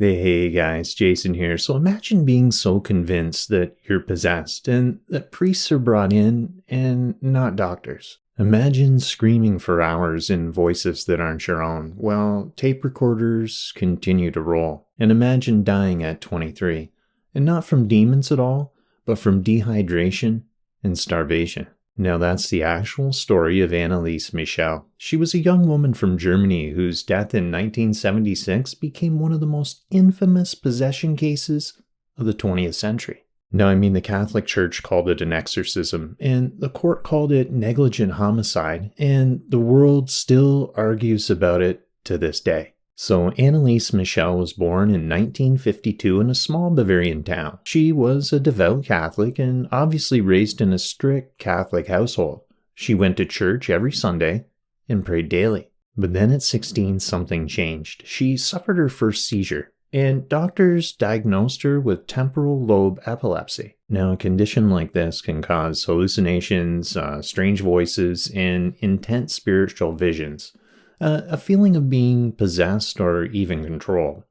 Hey guys, Jason here. So imagine being so convinced that you're possessed and that priests are brought in and not doctors. Imagine screaming for hours in voices that aren't your own while tape recorders continue to roll. And imagine dying at 23, and not from demons at all, but from dehydration and starvation. Now that's the actual story of Anneliese Michel. She was a young woman from Germany whose death in 1976 became one of the most infamous possession cases of the 20th century. Now, the Catholic Church called it an exorcism, and the court called it negligent homicide, and the world still argues about it to this day. So Anneliese Michel was born in 1952 in a small Bavarian town. She was a devout Catholic and obviously raised in a strict Catholic household. She went to church every Sunday and prayed daily. But then at 16, something changed. She suffered her first seizure, and doctors diagnosed her with temporal lobe epilepsy. Now, a condition like this can cause hallucinations, strange voices, and intense spiritual visions. A feeling of being possessed or even controlled.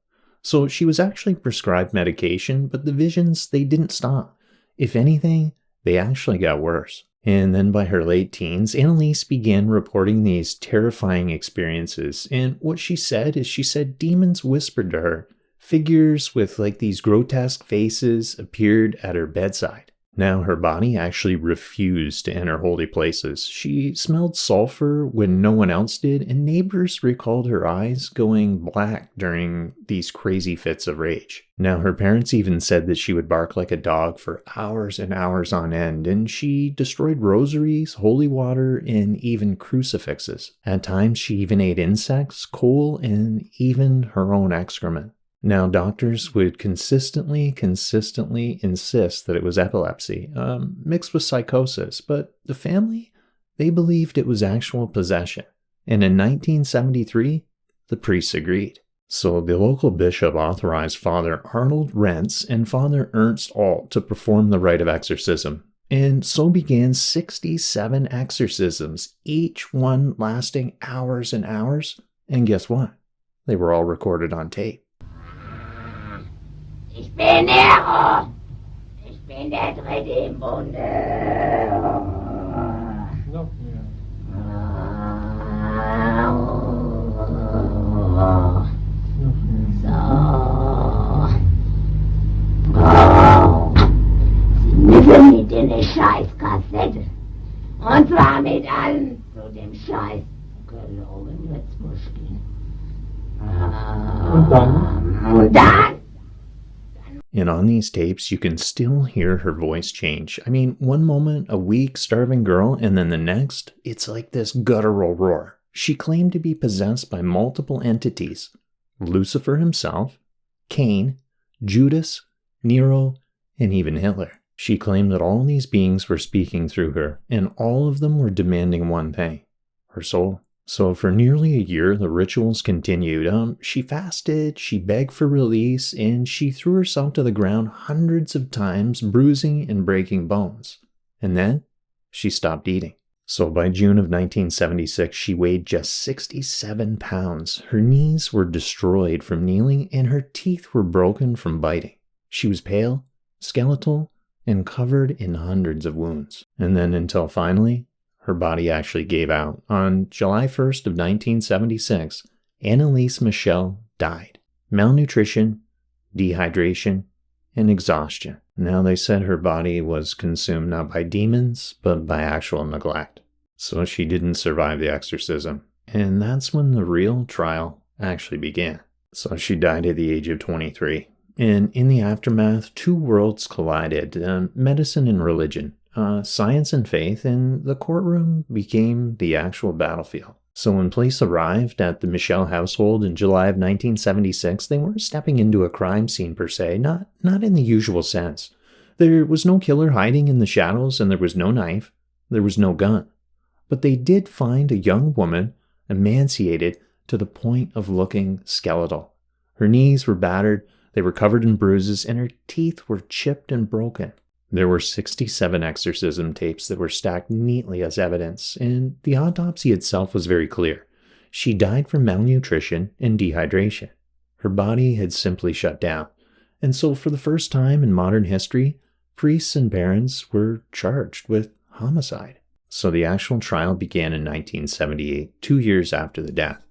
So she was actually prescribed medication, but the visions, they didn't stop. If anything, they actually got worse. And then by her late teens, Anneliese began reporting these terrifying experiences. And what she said demons whispered to her. Figures with these grotesque faces appeared at her bedside. Now, her body actually refused to enter holy places. She smelled sulfur when no one else did, and neighbors recalled her eyes going black during these crazy fits of rage. Now, her parents even said that she would bark like a dog for hours and hours on end, and she destroyed rosaries, holy water, and even crucifixes. At times, she even ate insects, coal, and even her own excrement. Now, doctors would consistently insist that it was epilepsy, mixed with psychosis, but the family, they believed it was actual possession. And in 1973, the priests agreed. So the local bishop authorized Father Arnold Rentz and Father Ernst Alt to perform the rite of exorcism. And so began 67 exorcisms, each one lasting hours and hours. And guess what? They were all recorded on tape. Ich bin Nero. Ich bin der Dritte im Bunde. Noch mehr. Sie müssen mit in eine Scheißkassette. Und zwar mit allen zu dem Scheiß. Gelogen wird's Muscheln. Und dann? And on these tapes, you can still hear her voice change. One moment, a weak, starving girl, and then the next, it's like this guttural roar. She claimed to be possessed by multiple entities. Lucifer himself, Cain, Judas, Nero, and even Hitler. She claimed that all these beings were speaking through her, and all of them were demanding one thing, her soul. So for nearly a year, the rituals continued. She fasted, she begged for release, and she threw herself to the ground hundreds of times, bruising and breaking bones. And then she stopped eating. So by June of 1976, she weighed just 67 pounds. Her knees were destroyed from kneeling, and her teeth were broken from biting. She was pale, skeletal, and covered in hundreds of wounds. And then until finally, her body actually gave out. On July 1st of 1976, Anneliese Michel died. Malnutrition, dehydration, and exhaustion. Now they said her body was consumed not by demons, but by actual neglect. So she didn't survive the exorcism. And that's when the real trial actually began. So she died at the age of 23. And in the aftermath, two worlds collided, medicine and religion. Science and faith, and the courtroom became the actual battlefield. So when police arrived at the Michel household in July of 1976, they weren't stepping into a crime scene per se, not in the usual sense. There was no killer hiding in the shadows, and there was no knife, there was no gun. But they did find a young woman emaciated to the point of looking skeletal. Her knees were battered, they were covered in bruises, and her teeth were chipped and broken. There were 67 exorcism tapes that were stacked neatly as evidence, and the autopsy itself was very clear. She died from malnutrition and dehydration. Her body had simply shut down. And so for the first time in modern history, priests and barons were charged with homicide. So the actual trial began in 1978, 2 years after the death.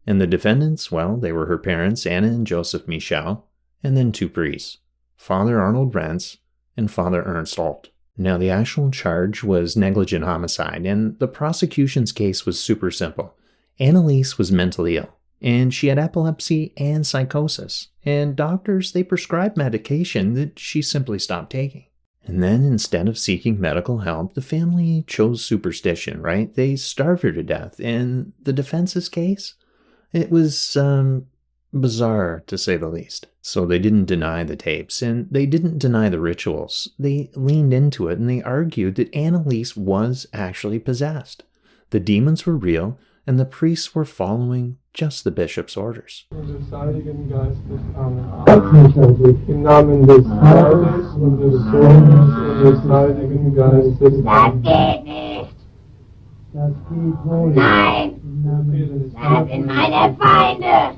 And the defendants, well, they were her parents, Anna and Joseph Michel, and then 2 priests, Father Arnold Rentz and Father Ernst Alt. Now, the actual charge was negligent homicide, and the prosecution's case was super simple. Anneliese was mentally ill, and she had epilepsy and psychosis, and doctors, they prescribed medication that she simply stopped taking. And then, instead of seeking medical help, the family chose superstition, right? They starved her to death. In the defense's case, it was bizarre, to say the least. So they didn't deny the tapes, and they didn't deny the rituals. They leaned into it, and they argued that Anneliese was actually possessed. The demons were real, and the priests were following just the bishop's orders. Im Namen des Vaters und des Sohnes und des Heiligen Geistes. Das geht nicht. Das geht wohl. Nein, das sind meine Feinde.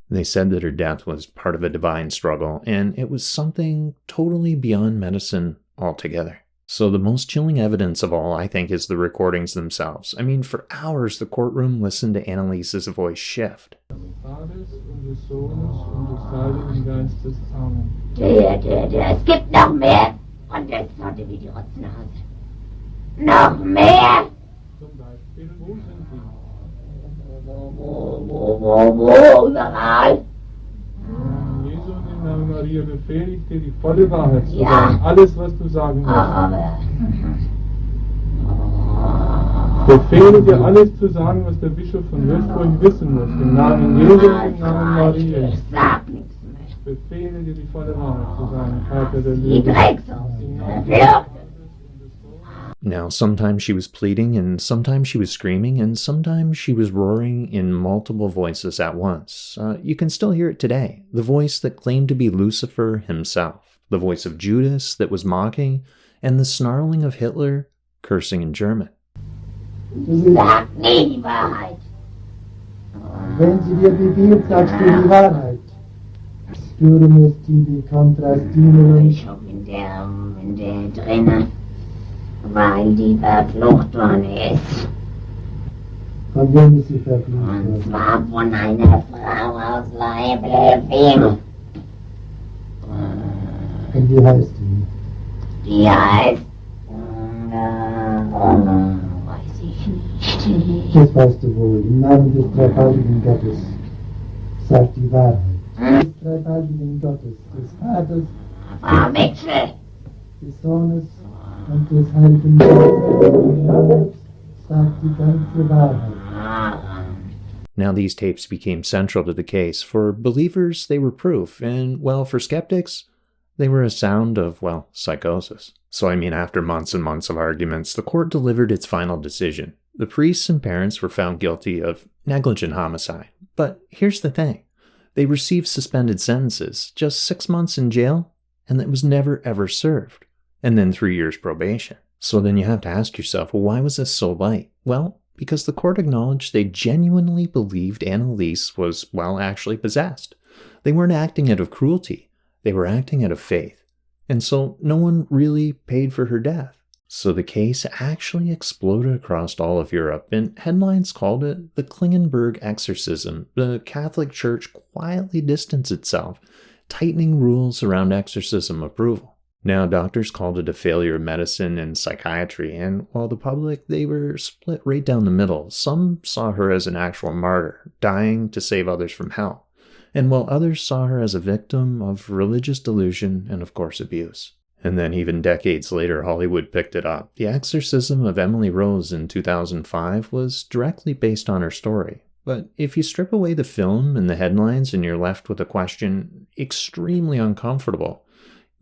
They said that her death was part of a divine struggle, and it was something totally beyond medicine altogether. So the most chilling evidence of all, I think, is the recordings themselves. I mean, for hours the courtroom listened to Anneliese's voice shift. Es gibt noch mehr. Und das sollte wie die Rotznase. Noch mehr? Wo, überall? Jesu in Namen Maria befehle ich dir, die volle Wahrheit zu Ja. sagen. Alles, was du sagen musst. Aber... Befehle dir, alles zu sagen, was der Bischof von Würzburg wissen muss. Im Namen Jesu, im Namen Maria. Ich sag nichts mehr. Befehle dir, die volle Wahrheit zu sagen, Vater der Die Liebe. Drecksau. Für... Now, sometimes she was pleading, and sometimes she was screaming, and sometimes she was roaring in multiple voices at once. You can still hear it today. The voice that claimed to be Lucifer himself, the voice of Judas that was mocking, and the snarling of Hitler cursing in German. Sag nie die Wahrheit. Wenn sie dir befiehlt, sagst du die Wahrheit. Stürmes die Kontrastinen. Ich hab in der drinnen, weil die verflucht worden ist. Von wem ist sie verflucht Und worden? zwar von einer Frau aus Leiblev. Und wie heißt die? Die heißt... weiß ich nicht. Das weißt du wohl. Im Namen des dreifaltigen Gottes. Sag die Wahrheit. Des dreifaltigen Gottes. Des Vaters, Frau Mitchell. des Sohnes und des Heiligen Geistes. Sag die ganze Wahrheit. Now these tapes became central to the case. For believers, they were proof, and, well, for skeptics, they were a sound of, well, psychosis. So, I mean, after months and months of arguments, the court delivered its final decision. The priests and parents were found guilty of negligent homicide. But here's the thing. They received suspended sentences, just 6 months in jail, and it was never ever served, and then 3 years probation. So then you have to ask yourself, well, why was this so light? Well, because the court acknowledged they genuinely believed Anneliese was, well, actually possessed. They weren't acting out of cruelty. They were acting out of faith. And so no one really paid for her death. So the case actually exploded across all of Europe, and headlines called it the Klingenberg Exorcism. The Catholic Church quietly distanced itself, tightening rules around exorcism approval. Now, doctors called it a failure of medicine and psychiatry, and while the public, they were split right down the middle. Some saw her as an actual martyr, dying to save others from hell, and while others saw her as a victim of religious delusion and, of course, abuse. And then even decades later, Hollywood picked it up. The Exorcism of Emily Rose in 2005 was directly based on her story. But if you strip away the film and the headlines and you're left with a question extremely uncomfortable,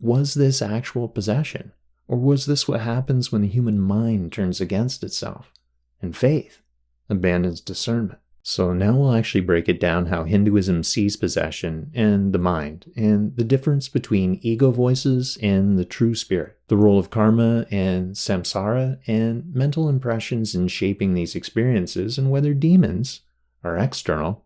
was this actual possession? Or was this what happens when the human mind turns against itself and faith abandons discernment? So now we'll actually break it down how Hinduism sees possession and the mind, and the difference between ego voices and the true spirit, the role of karma and samsara, and mental impressions in shaping these experiences, and whether demons are external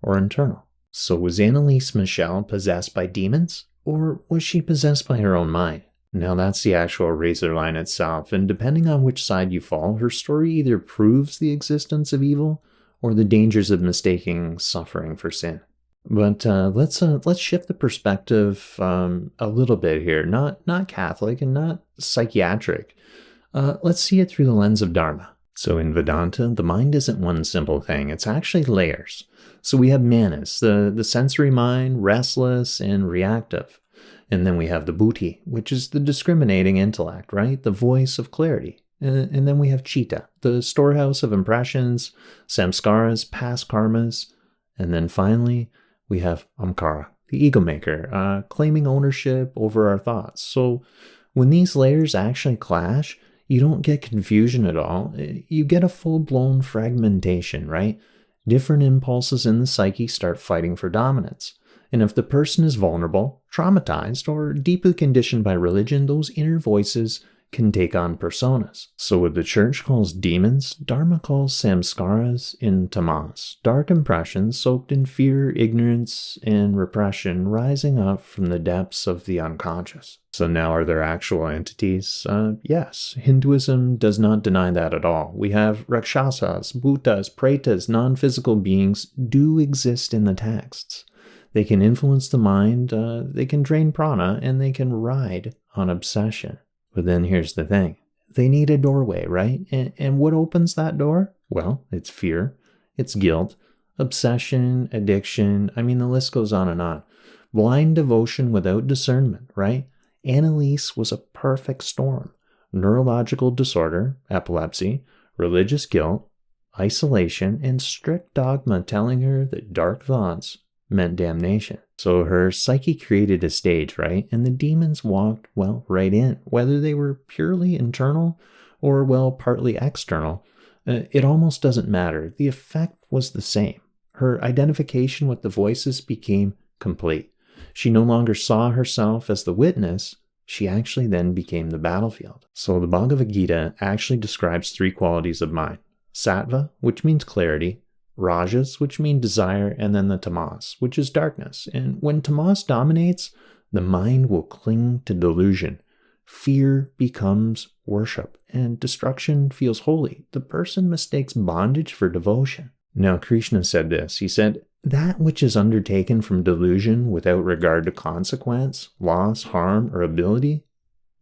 or internal. So was Anneliese Michel possessed by demons? Or was she possessed by her own mind? Now that's the actual razor line itself, and depending on which side you fall, her story either proves the existence of evil or the dangers of mistaking suffering for sin. But let's shift the perspective a little bit here. Not Catholic and not psychiatric. Let's see it through the lens of Dharma. So in Vedanta, the mind isn't one simple thing. It's actually layers. So we have manas, the sensory mind, restless and reactive. And then we have the buddhi, which is the discriminating intellect, right? The voice of clarity. And then we have chitta, the storehouse of impressions, samskaras, past karmas. And then finally, we have amkara, the ego maker, claiming ownership over our thoughts. So when these layers actually clash, you don't get confusion at all. You get a full-blown fragmentation, right? Different impulses in the psyche start fighting for dominance. And if the person is vulnerable, traumatized, or deeply conditioned by religion, those inner voices can take on personas. So what the church calls demons, Dharma calls samskaras in tamas, dark impressions soaked in fear, ignorance, and repression rising up from the depths of the unconscious. So now are there actual entities? Yes, Hinduism does not deny that at all. We have rakshasas, bhutas, pretas, non-physical beings do exist in the texts. They can influence the mind, they can drain prana, and they can ride on obsession. But then here's the thing. They need a doorway, right? And what opens that door? Well, it's fear, it's guilt, obsession, addiction. I mean, the list goes on and on. Blind devotion without discernment, right? Anneliese was a perfect storm. Neurological disorder, epilepsy, religious guilt, isolation, and strict dogma telling her that dark thoughts meant damnation. So her psyche created a stage, right? And the demons walked, well, right in. Whether they were purely internal or, well, partly external, it almost doesn't matter. The effect was the same. Her identification with the voices became complete. She no longer saw herself as the witness. She actually then became the battlefield. So the Bhagavad Gita actually describes 3 qualities of mind. Sattva, which means clarity, Rajas, which mean desire, and then the tamas, which is darkness. And when tamas dominates, the mind will cling to delusion. Fear becomes worship, and destruction feels holy. The person mistakes bondage for devotion. Now, Krishna said this. He said, that which is undertaken from delusion without regard to consequence, loss, harm, or ability,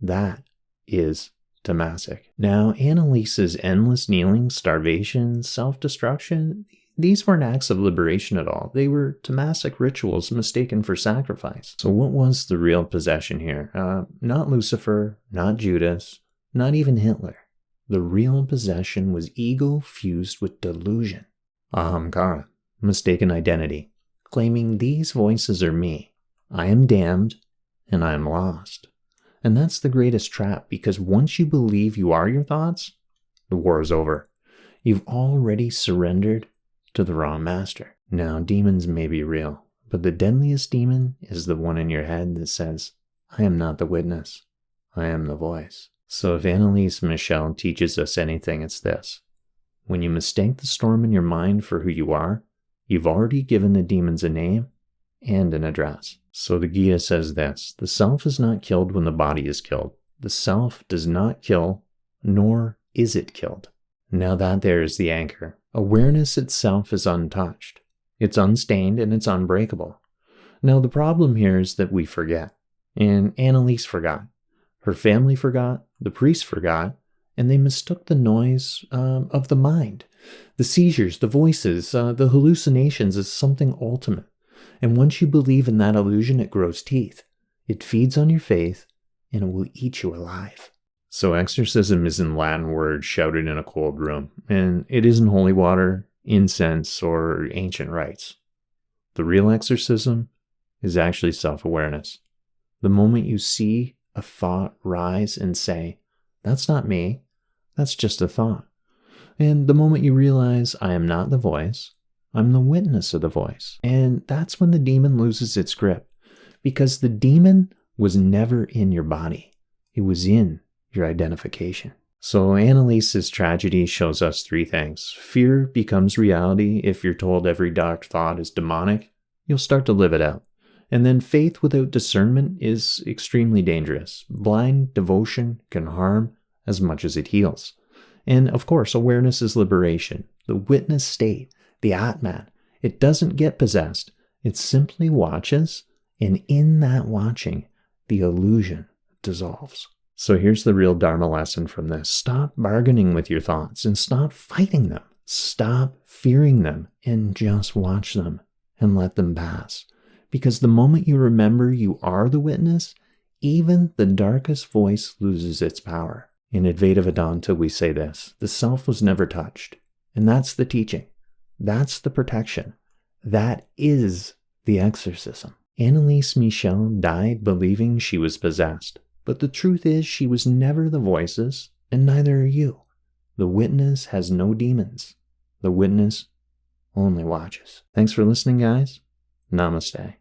that is tamasic. Now, Anneliese's endless kneeling, starvation, self-destruction, these weren't acts of liberation at all. They were tamasic rituals mistaken for sacrifice. So what was the real possession here? Not Lucifer, not Judas, not even Hitler. The real possession was ego fused with delusion. Ahamkara, mistaken identity, claiming these voices are me. I am damned and I am lost. And that's the greatest trap, because once you believe you are your thoughts, the war is over. You've already surrendered to the wrong master. Now, demons may be real, but the deadliest demon is the one in your head that says, I am not the witness. I am the voice. So if Anneliese Michel teaches us anything, it's this. When you mistake the storm in your mind for who you are, you've already given the demons a name and an address. So the Gita says this, the self is not killed when the body is killed. The self does not kill, nor is it killed. Now that there is the anchor. Awareness itself is untouched. It's unstained and it's unbreakable. Now the problem here is that we forget. And Anneliese forgot. Her family forgot. The priest forgot. And they mistook the noise of the mind. The seizures, the voices, the hallucinations as something ultimate. And once you believe in that illusion, it grows teeth. It feeds on your faith, and it will eat you alive. So exorcism is in Latin words shouted in a cold room, and it isn't holy water, incense, or ancient rites. The real exorcism is actually self-awareness. The moment you see a thought rise and say, that's not me, that's just a thought. And the moment you realize, I am not the voice, I'm the witness of the voice. And that's when the demon loses its grip, because the demon was never in your body. It was in your identification. So Anneliese's tragedy shows us 3 things. Fear becomes reality if you're told every dark thought is demonic. you'll start to live it out. And then faith without discernment is extremely dangerous. Blind devotion can harm as much as it heals. And of course, awareness is liberation. The witness state, the Atman, it doesn't get possessed. It simply watches, and in that watching, the illusion dissolves. So here's the real Dharma lesson from this. Stop bargaining with your thoughts and stop fighting them. Stop fearing them and just watch them and let them pass. Because the moment you remember you are the witness, even the darkest voice loses its power. In Advaita Vedanta, we say this: the self was never touched. And that's the teaching. That's the protection. That is the exorcism. Anneliese Michel died believing she was possessed. But the truth is she was never the voices, and neither are you. The witness has no demons. The witness only watches. Thanks for listening, guys. Namaste.